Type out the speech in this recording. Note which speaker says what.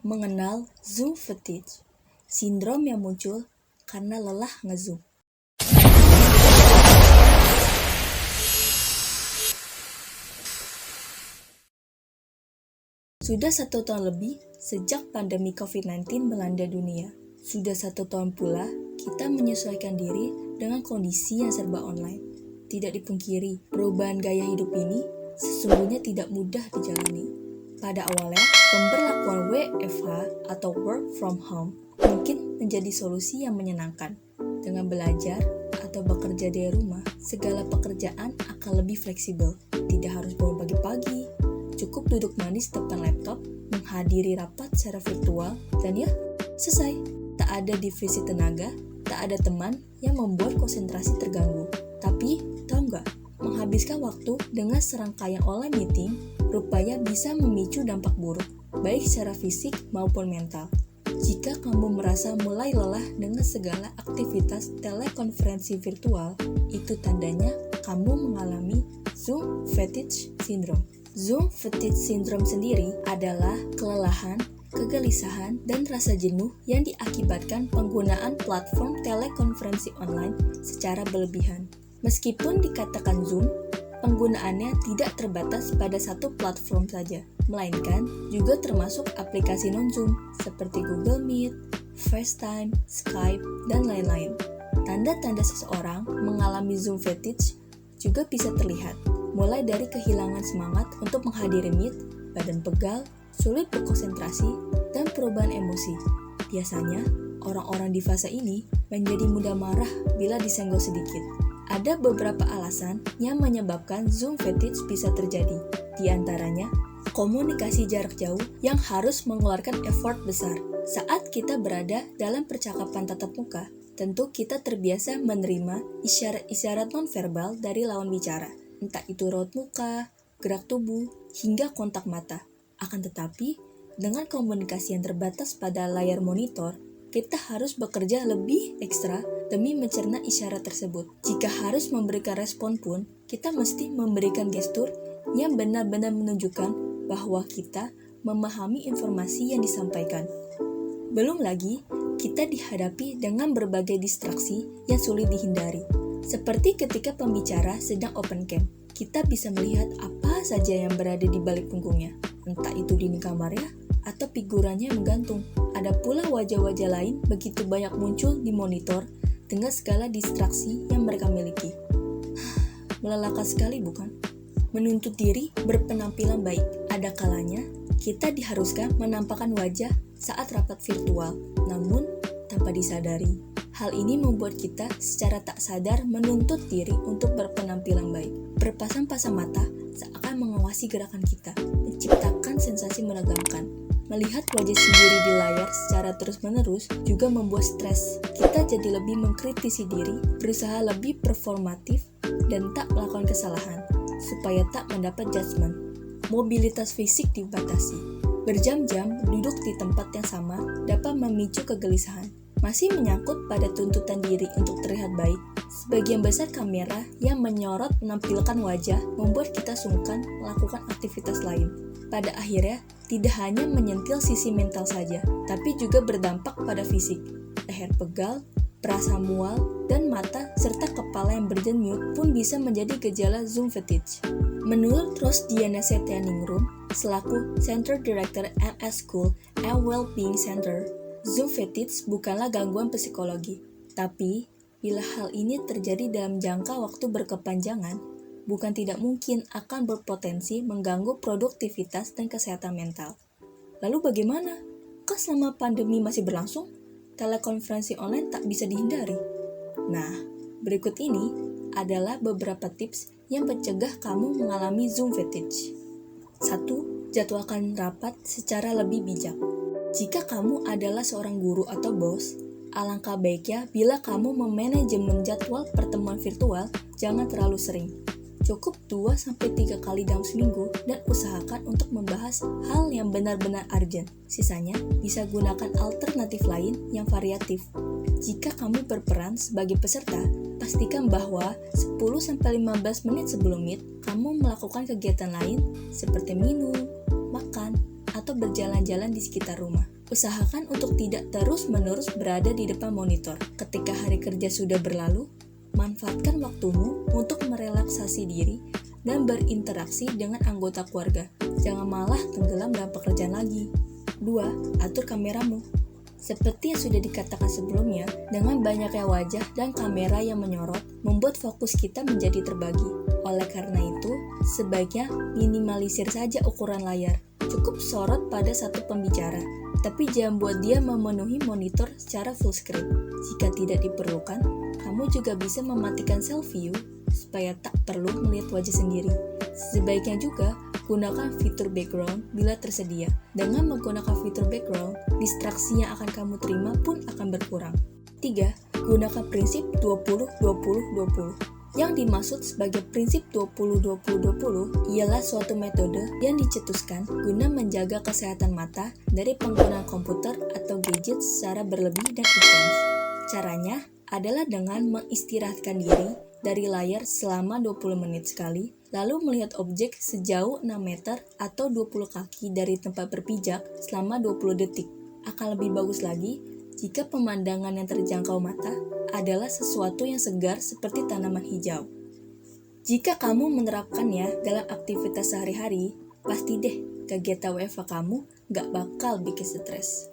Speaker 1: Mengenal Zoom fatigue, sindrom yang muncul karena lelah nge-Zoom. Sudah 1 tahun lebih sejak pandemi COVID-19 melanda dunia. Sudah 1 tahun pula kita menyesuaikan diri dengan kondisi yang serba online. Tidak dipungkiri, perubahan gaya hidup ini sesungguhnya tidak mudah dijalani. Pada awalnya, pemberlakuan WFH atau work from home mungkin menjadi solusi yang menyenangkan. Dengan belajar atau bekerja dari rumah, segala pekerjaan akan lebih fleksibel. Tidak harus bangun pagi-pagi, cukup duduk manis depan laptop, menghadiri rapat secara virtual, dan ya, selesai. Tak ada divisi tenaga, tak ada teman yang membuat konsentrasi terganggu. Tapi, tahu nggak? Menghabiskan waktu dengan serangkaian online meeting rupanya bisa memicu dampak buruk, baik secara fisik maupun mental. Jika kamu merasa mulai lelah dengan segala aktivitas telekonferensi virtual, itu tandanya kamu mengalami Zoom fatigue syndrome. Zoom fatigue syndrome sendiri adalah kelelahan, kegelisahan, dan rasa jenuh yang diakibatkan penggunaan platform telekonferensi online secara berlebihan. Meskipun dikatakan Zoom, penggunaannya tidak terbatas pada satu platform saja, melainkan juga termasuk aplikasi non-Zoom seperti Google Meet, FaceTime, Skype, dan lain-lain. Tanda-tanda seseorang mengalami Zoom fatigue juga bisa terlihat, mulai dari kehilangan semangat untuk menghadiri meet, badan pegal, sulit berkonsentrasi, dan perubahan emosi. Biasanya, orang-orang di fase ini menjadi mudah marah bila disenggol sedikit. Ada beberapa alasan yang menyebabkan Zoom fatigue bisa terjadi. Di antaranya, komunikasi jarak jauh yang harus mengeluarkan effort besar. Saat kita berada dalam percakapan tatap muka, tentu kita terbiasa menerima isyarat-isyarat nonverbal dari lawan bicara. Entah itu raut muka, gerak tubuh, hingga kontak mata. Akan tetapi, dengan komunikasi yang terbatas pada layar monitor, kita harus bekerja lebih ekstra demi mencerna isyarat tersebut. Jika harus memberikan respon pun, kita mesti memberikan gestur yang benar-benar menunjukkan bahwa kita memahami informasi yang disampaikan. Belum lagi, kita dihadapi dengan berbagai distraksi yang sulit dihindari. Seperti ketika pembicara sedang open cam, kita bisa melihat apa saja yang berada di balik punggungnya, entah itu dinding kamarnya atau figurannya yang menggantung. Ada pula wajah-wajah lain begitu banyak muncul di monitor dengan segala distraksi yang mereka miliki. Melelahkan sekali bukan? Menuntut diri berpenampilan baik. Ada kalanya kita diharuskan menampakkan wajah saat rapat virtual, namun tanpa disadari. Hal ini membuat kita secara tak sadar menuntut diri untuk berpenampilan baik. Berpasang-pasang mata seakan mengawasi gerakan kita, menciptakan sensasi menegangkan. Melihat wajah sendiri di layar secara terus-menerus juga membuat stres. Kita jadi lebih mengkritisi diri, berusaha lebih performatif, dan tak melakukan kesalahan, supaya tak mendapat judgement. Mobilitas fisik dibatasi. Berjam-jam duduk di tempat yang sama dapat memicu kegelisahan. Masih menyangkut pada tuntutan diri untuk terlihat baik, sebagian besar kamera yang menyorot menampilkan wajah membuat kita sungkan melakukan aktivitas lain. Pada akhirnya, tidak hanya menyentil sisi mental saja, tapi juga berdampak pada fisik. Leher pegal, perasa mual, dan mata serta kepala yang berdenyut pun bisa menjadi gejala Zoom fatigue. Menurut Rosdiana Setianingrum, selaku Center Director MS School and Wellbeing Center, Zoom fatigue bukanlah gangguan psikologi. Tapi, bila hal ini terjadi dalam jangka waktu berkepanjangan, bukan tidak mungkin akan berpotensi mengganggu produktivitas dan kesehatan mental. Lalu bagaimana? Kan selama pandemi masih berlangsung, telekonferensi online tak bisa dihindari. Nah, berikut ini adalah beberapa tips yang mencegah kamu mengalami Zoom fatigue. 1. Jadwalkan rapat secara lebih bijak. Jika kamu adalah seorang guru atau bos, alangkah baiknya bila kamu memanajemen jadwal pertemuan virtual jangan terlalu sering. Cukup 2-3 kali dalam seminggu dan usahakan untuk membahas hal yang benar-benar urgent. Sisanya bisa gunakan alternatif lain yang variatif. Jika kamu berperan sebagai peserta, pastikan bahwa 10-15 menit sebelum meet, kamu melakukan kegiatan lain seperti minum, makan, atau berjalan-jalan di sekitar rumah. Usahakan untuk tidak terus-menerus berada di depan monitor. Ketika hari kerja sudah berlalu, manfaatkan waktumu untuk merelaksasi diri dan berinteraksi dengan anggota keluarga. Jangan malah tenggelam dalam pekerjaan lagi. 2. Atur kameramu. Seperti yang sudah dikatakan sebelumnya, dengan banyaknya wajah dan kamera yang menyorot, membuat fokus kita menjadi terbagi. Oleh karena itu, sebaiknya minimalisir saja ukuran layar. Cukup sorot pada satu pembicara, tapi jangan buat dia memenuhi monitor secara full screen. Jika tidak diperlukan, kamu juga bisa mematikan self view supaya tak perlu melihat wajah sendiri. Sebaiknya juga gunakan fitur background bila tersedia. Dengan menggunakan fitur background, distraksi yang akan kamu terima pun akan berkurang. 3. Gunakan prinsip 20-20-20. Yang dimaksud sebagai prinsip 20-20-20 ialah suatu metode yang dicetuskan guna menjaga kesehatan mata dari penggunaan komputer atau gadget secara berlebih dan intens. Caranya adalah dengan mengistirahatkan diri dari layar selama 20 menit sekali, lalu melihat objek sejauh 6 meter atau 20 kaki dari tempat berpijak selama 20 detik. Akan lebih bagus lagi jika pemandangan yang terjangkau mata adalah sesuatu yang segar seperti tanaman hijau. Jika kamu menerapkannya dalam aktivitas sehari-hari, pasti deh kegiatan WFH kamu gak bakal bikin stres.